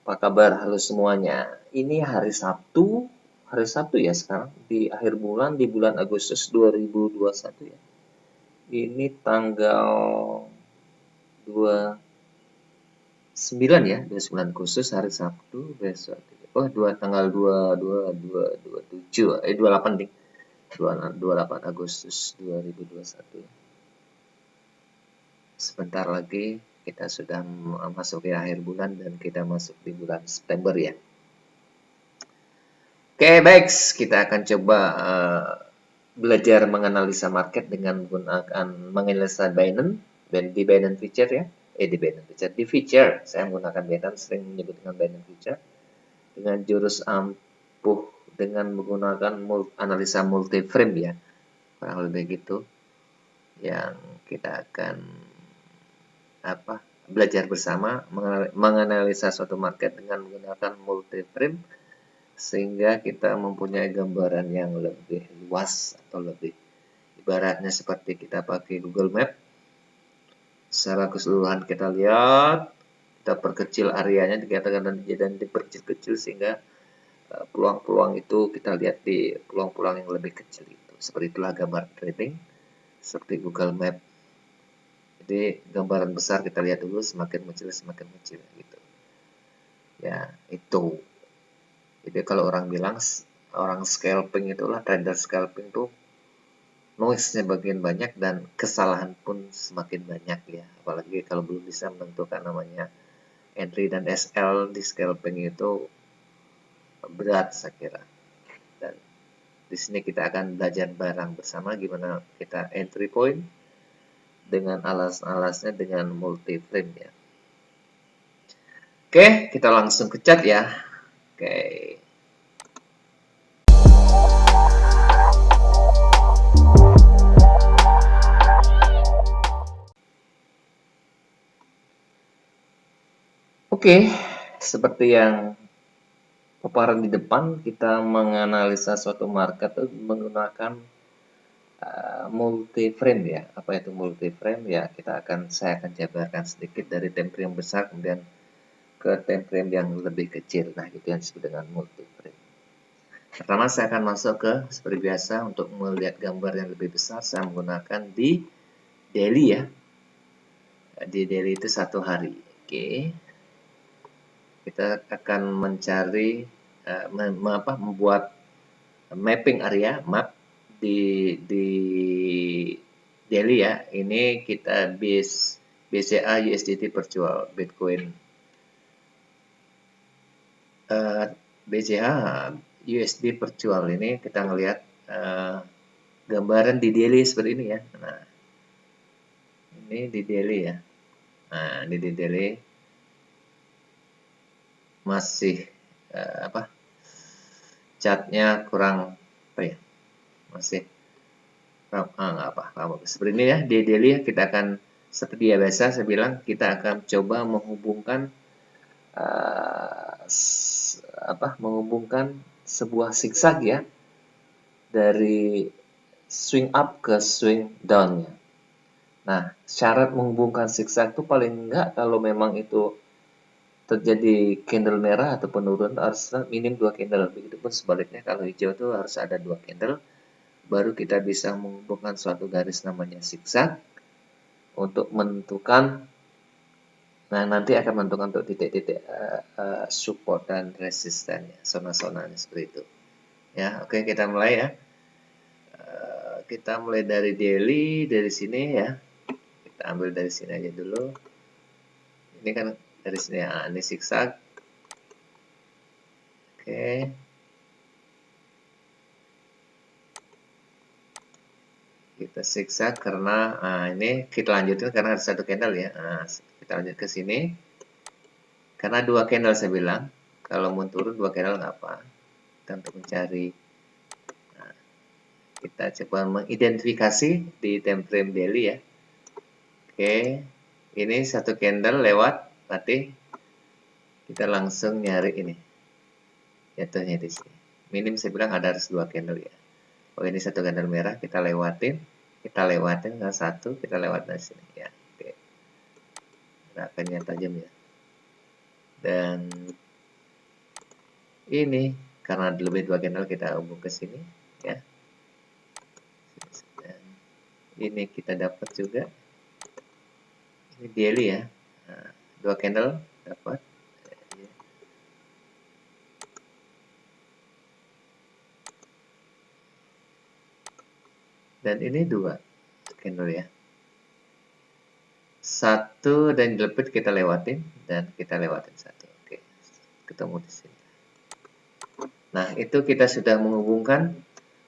Apa kabar? Halo semuanya. Ini hari Sabtu ya sekarang di akhir bulan di bulan Agustus 2021 ya. Ini tanggal 29 ya, 29 Agustus hari Sabtu besok. Oh, tanggal 27 28 nih. 28 Agustus 2021 ya. Sebentar lagi kita sudah masuk di akhir bulan dan kita masuk di bulan September ya. Oke, baik. Kita akan coba belajar menganalisa market dengan menggunakan menganalisa Binance dan di Binance Future ya. Di Binance Future, di Future. Saya menggunakan Binance, sering menyebut dengan Binance Future. Dengan jurus ampuh dengan menggunakan analisa multi frame ya. Kurang lebih gitu. Yang kita akan belajar bersama menganalisa suatu market dengan menggunakan multi frame sehingga kita mempunyai gambaran yang lebih luas atau lebih ibaratnya seperti kita pakai Google Map. Secara keseluruhan kita lihat, kita perkecil areanya dan diperkecil-kecil sehingga peluang-peluang itu kita lihat di peluang-peluang yang lebih kecil itu. Seperti itulah gambar trading seperti Google Map. Jadi gambaran besar kita lihat dulu, semakin kecil gitu. Ya, itu. Jadi kalau orang bilang orang scalping itulah trader scalping tuh noise-nya bagian banyak dan kesalahan pun semakin banyak ya. Apalagi kalau belum bisa menentukan namanya entry dan SL di scalping itu berat saya kira. Dan di sini kita akan belajar bareng bersama gimana kita entry point dengan alas-alasnya dengan multi frame ya. Oke, kita langsung ke chart ya. Oke. Oke, seperti yang paparan di depan, kita menganalisa suatu market menggunakan multi frame ya. Apa itu multi frame ya? Saya akan jabarkan sedikit dari time frame besar kemudian ke time frame yang lebih kecil. Nah, itu yang disebut dengan multi frame. Pertama saya akan masuk ke seperti biasa untuk melihat gambar yang lebih besar saya menggunakan di daily ya. Di daily itu 1 hari. Oke. Kita akan mencari membuat mapping area map di daily ya. Ini kita BCA USDT virtual Bitcoin BCA USD virtual ini kita ngelihat gambaran di daily seperti ini ya. Nah, ini di daily ya. Nah, ini di daily masih chartnya kurang masih seperti ini ya. Di daily kita akan seperti biasa saya bilang kita akan coba menghubungkan sebuah zigzag ya dari swing up ke swing down ya. Nah, syarat menghubungkan zigzag itu paling enggak kalau memang itu terjadi candle merah atau penurun harus minim 2 candle. Begitupun sebaliknya kalau hijau itu harus ada 2 candle baru kita bisa menghubungkan suatu garis namanya zigzag untuk menentukan nanti akan menentukan untuk titik-titik support dan resistannya, zona-zonanya seperti itu. Ya, oke kita mulai ya. Kita mulai dari daily dari sini ya. Kita ambil dari sini aja dulu. Ini kan dari sini ya, ini zigzag. Oke. Kita zigzag karena ini kita lanjutkan karena ada 1 candle ya. Nah, kita lanjut ke sini. Karena 2 candle saya bilang, kalau mau turun 2 candle nggak apa. Kita untuk mencari kita coba mengidentifikasi di time frame daily ya. Oke, ini 1 candle lewat, berarti kita langsung nyari ini. Jatuhnya di sini. Minim saya bilang harus 2 candle ya. Oh ini 1 candle merah kita lewatin dengan 1 kita lewat dari sini ya. Oke. Gerakannya tajam ya. Dan ini karena lebih 2 candle kita hubung ke sini ya. Dan ini kita dapat juga ini daily ya. Nah, 2 candle dapat. Dan ini 2 candle ya. 1 dan lebih kita lewatin dan kita lewatin 1. Oke. Ketemu di sini. Nah, itu kita sudah menghubungkan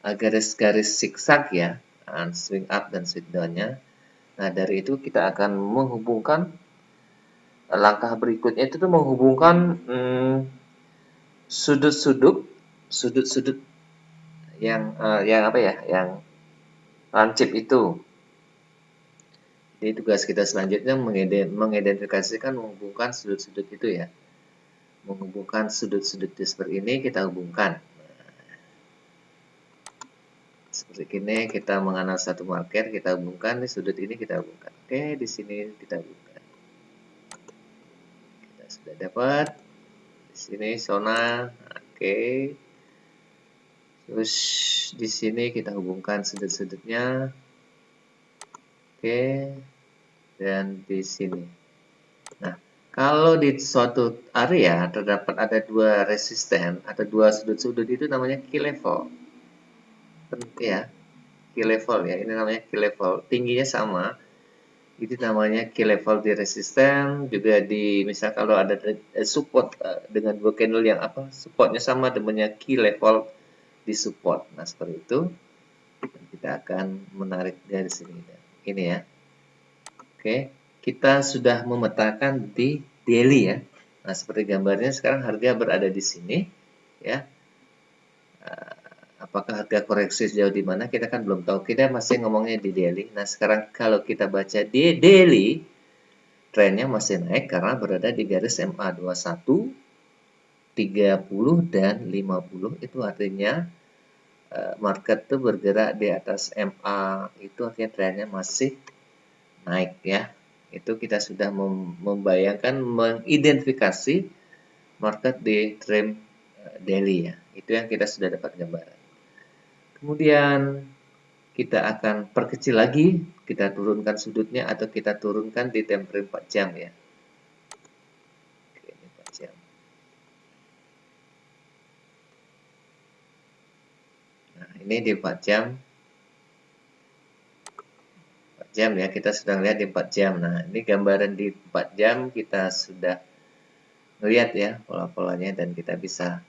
garis-garis zigzag ya, swing up dan swing down-nya. Nah, dari itu kita akan menghubungkan langkah berikutnya itu tuh menghubungkan sudut-sudut yang apa ya, yang lancip itu. Jadi tugas kita selanjutnya mengidentifikasikan menghubungkan sudut-sudut itu ya. Menghubungkan sudut-sudut seperti ini kita hubungkan. Seperti ini kita mengenal satu market, kita hubungkan di sudut ini kita hubungkan. Oke, di sini kita hubungkan. Kita sudah dapat di sini zona. Oke. Terus di sini kita hubungkan sudut-sudutnya. Oke. Dan di sini. Nah, kalau di suatu area terdapat ada 2 resisten atau 2 sudut-sudut itu namanya key level. Ya, key level ya. Ini namanya key level. Tingginya sama. Itu namanya key level di resisten, juga di misal kalau ada support dengan 2 candle yang apa supportnya sama namanya key level di support. Nah, seperti itu kita akan menarik garis ini ya. Oke, kita sudah memetakan di daily ya. Nah, seperti gambarnya sekarang harga berada di sini ya. Apakah harga koreksi sejauh di mana kita kan belum tahu, kita masih ngomongnya di daily. Nah, sekarang kalau kita baca di daily, trennya masih naik karena berada di garis MA21, 30 dan 50. Itu artinya market tuh bergerak di atas MA, itu artinya trennya masih naik ya. Itu kita sudah membayangkan, mengidentifikasi market di trim daily ya. Itu yang kita sudah dapat gambaran. Kemudian kita akan perkecil lagi, kita turunkan sudutnya atau kita turunkan di time frame 4 jam ya. Oke, ini 4 jam. Nah, ini di 4 jam. 4 jam ya, kita sudah lihat di 4 jam. Nah, ini gambaran di 4 jam kita sudah melihat ya pola-polanya dan kita bisa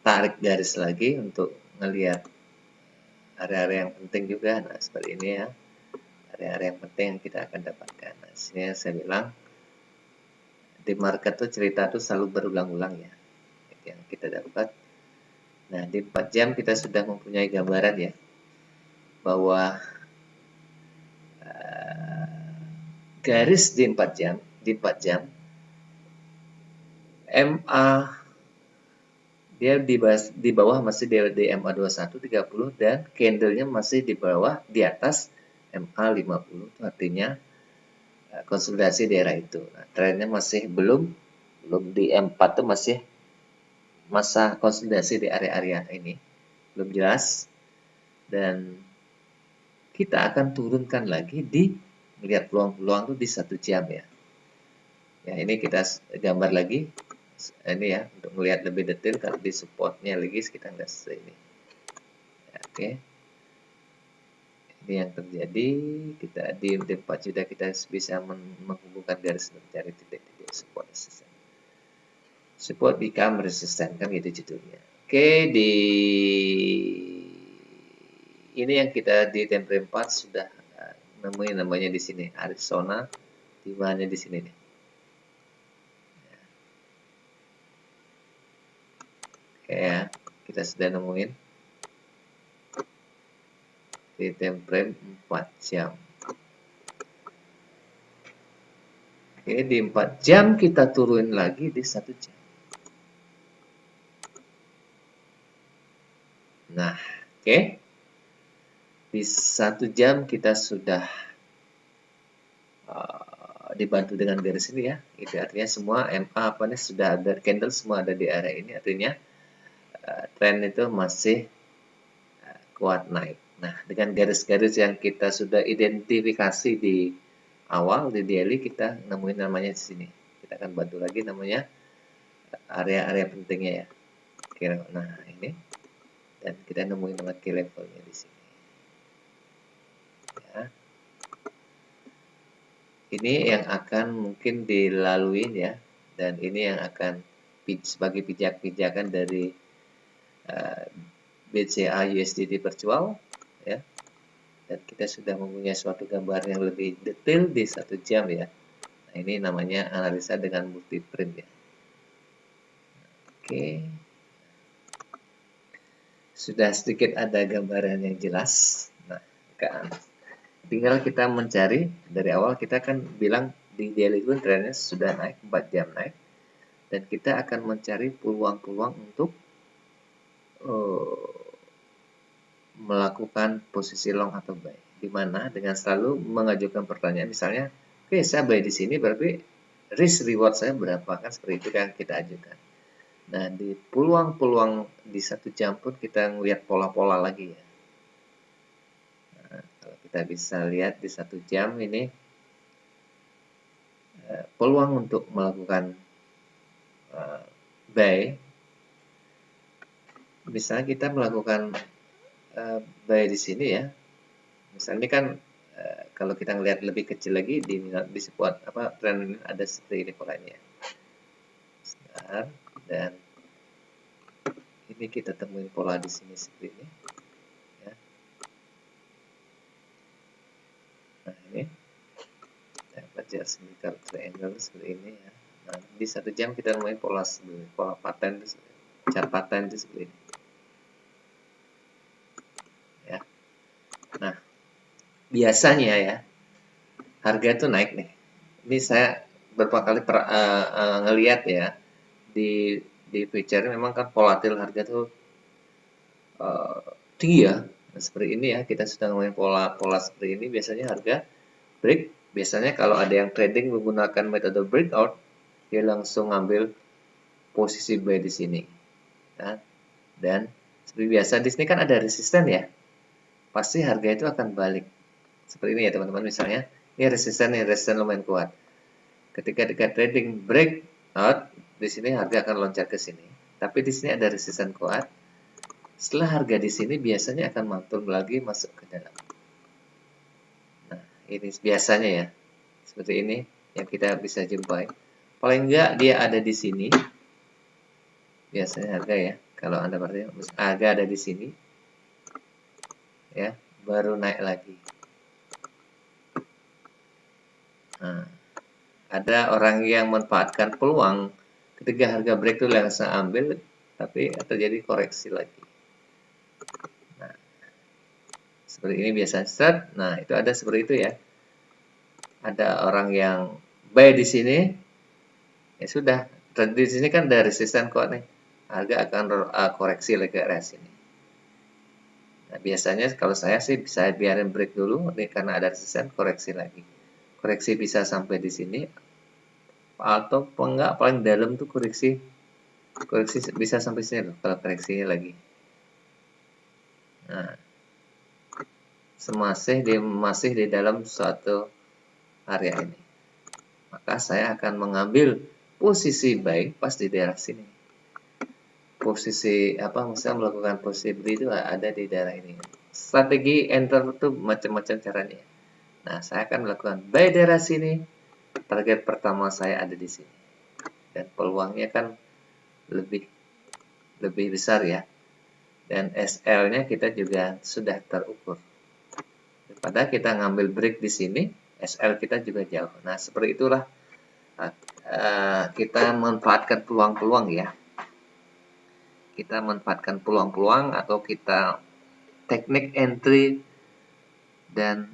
tarik garis lagi untuk melihat area-area yang penting juga. Nah, seperti ini ya. Area-area yang penting yang kita akan dapatkan. Nah, sini saya bilang di market tuh cerita tuh selalu berulang-ulang ya. Yang kita dapat. Nah, di 4 jam kita sudah mempunyai gambaran ya bahwa garis di 4 jam MA dia di bawah masih di MA 21 30 dan candlenya masih di bawah di atas MA 50. Itu artinya konsolidasi daerah itu. Nah, trennya masih belum di M4 itu masih masa konsolidasi di area-area ini. Belum jelas. Dan kita akan turunkan lagi di melihat peluang-peluang itu di 1 jam ya. Ya, ini kita gambar lagi. Ini ya, untuk melihat lebih detail kalau di supportnya lagi kita nggak ini. Ya, oke. Ini yang terjadi, kita di tempat sudah kita bisa menghubungkan garis mencari titik-titik support resisten. Support become resistant kan gitu judulnya. Oke, di ini yang kita di time frame 4 sudah nemuin namanya di sini Arizona, di mana di sini nih. Oke ya, kita sudah nemuin di time frame 4 jam. Oke, di 4 jam kita turun lagi di 1 jam. Nah, oke. Di 1 jam kita sudah dibantu dengan garis ini ya. Itu artinya semua MA apa nih sudah ada candle semua ada di area ini, artinya tren itu masih kuat naik. Nah, dengan garis-garis yang kita sudah identifikasi di awal di daily, kita nemuin namanya di sini. Kita akan bantu lagi namanya area-area pentingnya ya. Nah, ini dan kita nemuin nama key levelnya di sini. Ya. Ini yang akan mungkin dilalui ya, dan ini yang akan sebagai pijak-pijakan dari BCA USD virtual ya. Dan kita sudah mempunyai suatu gambar yang lebih detail di 1 jam ya. Nah, ini namanya analisa dengan multi print ya. Oke. Sudah sedikit ada gambaran yang jelas. Nah, kan tinggal kita mencari. Dari awal kita kan bilang di daily itu trennya sudah naik 4 jam naik, dan kita akan mencari peluang-peluang untuk melakukan posisi long atau buy, di mana dengan selalu mengajukan pertanyaan, misalnya oke, saya buy di sini berarti risk reward saya berapa, kan seperti itu kan kita ajukan. Nah, di peluang-peluang di 1 jam pun kita ngelihat pola-pola lagi ya. Nah, kalau kita bisa lihat di 1 jam ini peluang untuk melakukan buy, misalnya kita melakukan buy di sini ya. Misalnya ini kan kalau kita ngelihat lebih kecil lagi di support apa tren ini ada seperti ini polanya. Dan ini kita temuin pola di sini seperti ini. Ya. Nah, ini dapat semikar triangle seperti ini ya. Nah, di 1 jam kita temuin pola pattern, chart pattern itu seperti ini. Ya. Nah, biasanya ya harga itu naik nih. Ini saya beberapa kali ngelihat ya di future memang kan volatil harga tuh tinggi ya. Nah, seperti ini ya, kita sudah ngomongin pola seperti ini, biasanya harga break. Biasanya kalau ada yang trading menggunakan metode breakout, dia langsung ngambil posisi buy di sini. Nah, dan seperti biasa di sini kan ada resisten ya, pasti harga itu akan balik. Seperti ini ya teman-teman, misalnya ini resisten lumayan kuat. Ketika trading breakout, di sini harga akan loncat ke sini. Tapi di sini ada resisten kuat. Setelah harga di sini biasanya akan mantul lagi masuk ke dalam. Nah, ini biasanya ya. Seperti ini yang kita bisa jumpai. Paling enggak dia ada di sini. Biasanya harga ya. Kalau Anda perhatikan harga ada di sini. Ya, baru naik lagi. Nah, ada orang yang memanfaatkan peluang ketika harga break itu langsung ambil, tapi terjadi koreksi lagi. Nah, seperti ini biasanya start. Nah, itu ada seperti itu ya. Ada orang yang buy di sini, ya sudah. Di sini kan ada resisten kok nih. Harga akan koreksi lagi ke area sini. Nah, biasanya kalau saya sih bisa biarin break dulu nih karena ada resisten, koreksi lagi. Koreksi bisa sampai di sini, atau enggak paling dalam tuh koreksi bisa sampai sini loh kalau koreksinya lagi. Nah, masih di dalam suatu area ini, maka saya akan mengambil posisi buy pas di daerah sini. Posisi apa, misalnya melakukan posisi beli itu ada di daerah ini. Strategi enter itu macam-macam caranya. Nah, saya akan melakukan buy daerah sini. Target pertama saya ada di sini. Dan peluangnya kan lebih besar ya. Dan SL-nya kita juga sudah terukur. Daripada kita ngambil break di sini, SL kita juga jauh. Nah, seperti itulah kita manfaatkan peluang-peluang ya. Kita manfaatkan peluang-peluang atau kita teknik entry dan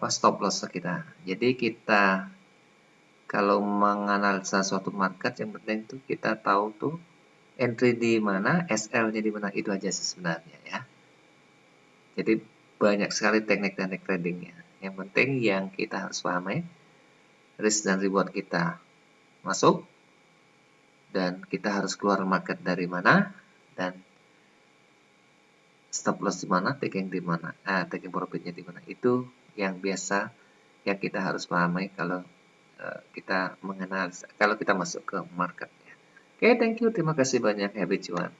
stop loss kita. Jadi kita kalau menganalisa suatu market yang penting tuh kita tahu tuh entry di mana, SL-nya di mana, itu aja sih sebenarnya ya. Jadi banyak sekali teknik-teknik tradingnya. Yang penting yang kita harus pahami risk dan reward kita masuk, dan kita harus keluar market dari mana, dan stop loss di mana, taking profitnya di mana. Itu yang biasa yang kita harus pahami kalau kita mengenal, kalau kita masuk ke market. Oke, thank you, terima kasih banyak, happy cuan.